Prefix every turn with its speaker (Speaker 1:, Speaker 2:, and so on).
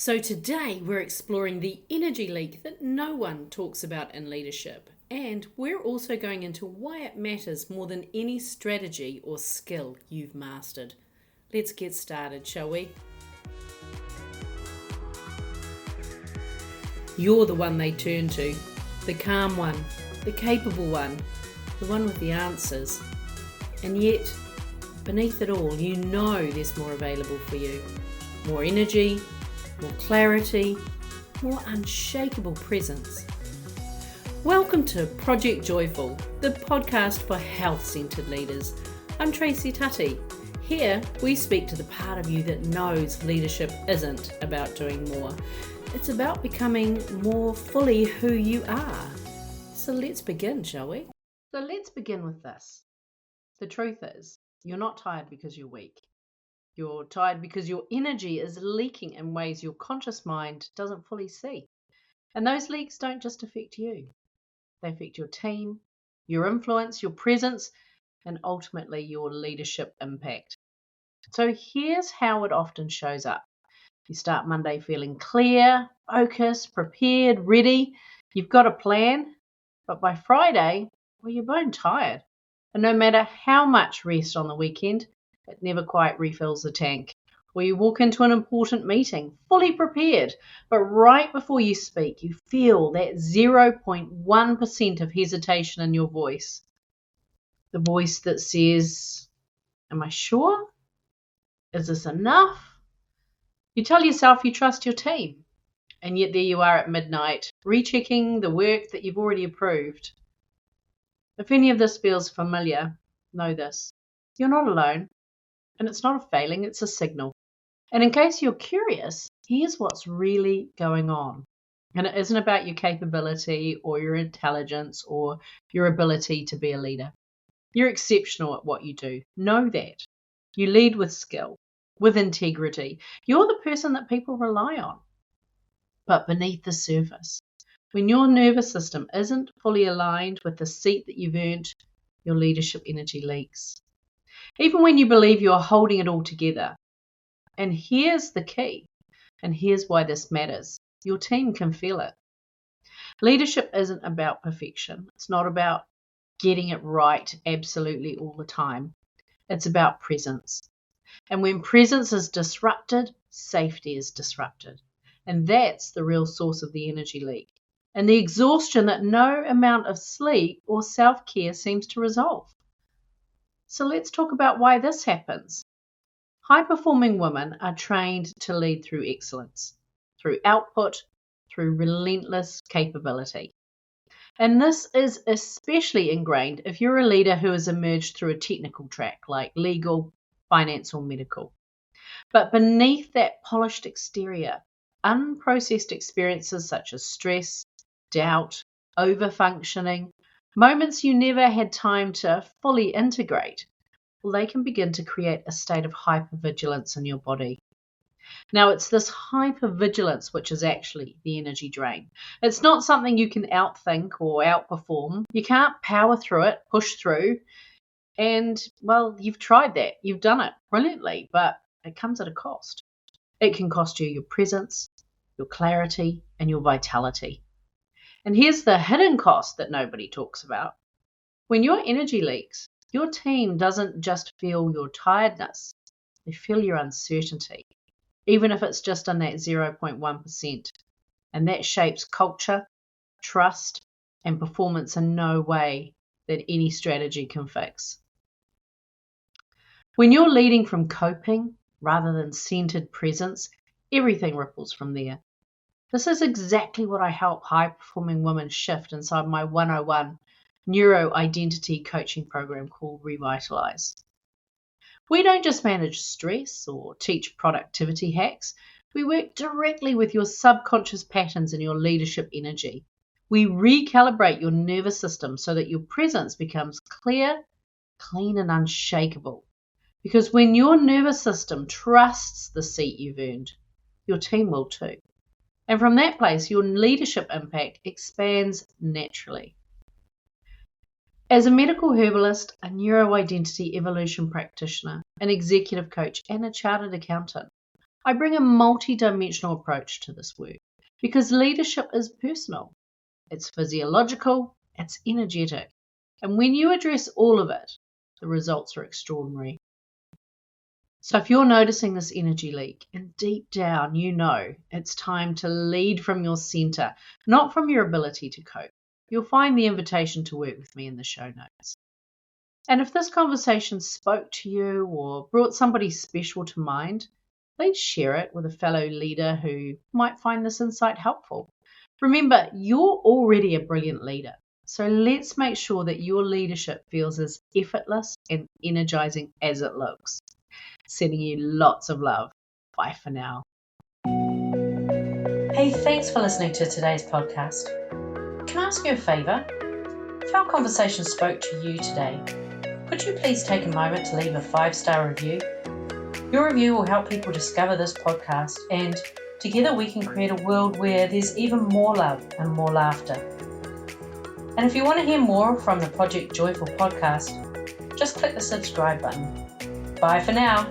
Speaker 1: So today we're exploring the energy leak that no one talks about in leadership. And we're also going into why it matters more than any strategy or skill you've mastered. Let's get started, shall we? You're the one they turn to, the calm one, the capable one, the one with the answers. And yet, beneath it all, you know there's more available for you. More energy, more clarity, more unshakable presence. Welcome to Project Joyful, the podcast for health-centered leaders. I'm Tracy Tutty. Here, we speak to the part of you that knows leadership isn't about doing more. It's about becoming more fully who you are. So let's begin, shall we? So let's begin with this. The truth is, you're not tired because you're weak. You're tired because your energy is leaking in ways your conscious mind doesn't fully see. And those leaks don't just affect you. They affect your team, your influence, your presence, and ultimately your leadership impact. So here's how it often shows up. You start Monday feeling clear, focused, prepared, ready. You've got a plan, but by Friday, well, you're bone tired. And no matter how much rest on the weekend, it never quite refills the tank. Or you walk into an important meeting, fully prepared, but right before you speak, you feel that 0.1% of hesitation in your voice. The voice that says, am I sure? Is this enough? You tell yourself you trust your team, and yet there you are at midnight, rechecking the work that you've already approved. If any of this feels familiar, know this. You're not alone. And it's not a failing, it's a signal. And in case you're curious, here's what's really going on. And it isn't about your capability or your intelligence or your ability to be a leader. You're exceptional at what you do. Know that. You lead with skill, with integrity. You're the person that people rely on. But beneath the surface, when your nervous system isn't fully aligned with the seat that you've earned, your leadership energy leaks. Even when you believe you're holding it all together. And here's the key, and here's why this matters. Your team can feel it. Leadership isn't about perfection. It's not about getting it right absolutely all the time. It's about presence. And when presence is disrupted, safety is disrupted. And that's the real source of the energy leak. And the exhaustion that no amount of sleep or self-care seems to resolve. So let's talk about why this happens. High-performing women are trained to lead through excellence, through output, through relentless capability. And this is especially ingrained if you're a leader who has emerged through a technical track like legal, finance, or medical. But beneath that polished exterior, unprocessed experiences such as stress, doubt, overfunctioning, moments you never had time to fully integrate, well, they can begin to create a state of hypervigilance in your body. Now, it's this hypervigilance which is actually the energy drain. It's not something you can outthink or outperform. You can't power through it, push through, and, well, you've tried that. You've done it brilliantly, but it comes at a cost. It can cost you your presence, your clarity, and your vitality. And here's the hidden cost that nobody talks about. When your energy leaks, your team doesn't just feel your tiredness, they feel your uncertainty, even if it's just in that 0.1%. And that shapes culture, trust, and performance in no way that any strategy can fix. When you're leading from coping rather than centered presence, everything ripples from there. This is exactly what I help high-performing women shift inside my 101 neuro-identity coaching program called Revitalize. We don't just manage stress or teach productivity hacks. We work directly with your subconscious patterns and your leadership energy. We recalibrate your nervous system so that your presence becomes clear, clean, and unshakable. Because when your nervous system trusts the seat you've earned, your team will too. And from that place, your leadership impact expands naturally. As a medical herbalist, a neuroidentity evolution practitioner, an executive coach, and a chartered accountant, I bring a multi-dimensional approach to this work because leadership is personal. It's physiological, it's energetic, and when you address all of it, the results are extraordinary. So if you're noticing this energy leak, and deep down you know it's time to lead from your center, not from your ability to cope, you'll find the invitation to work with me in the show notes. And if this conversation spoke to you or brought somebody special to mind, please share it with a fellow leader who might find this insight helpful. Remember, you're already a brilliant leader, so let's make sure that your leadership feels as effortless and energizing as it looks. Sending you lots of love. Bye for now. Hey, thanks for listening to today's podcast. Can I ask you a favor? If our conversation spoke to you today, could you please take a moment to leave a 5-star review? Your review will help people discover this podcast, and together we can create a world where there's even more love and more laughter. And if you want to hear more from the Project Joyful podcast, just click the subscribe button. Bye for now.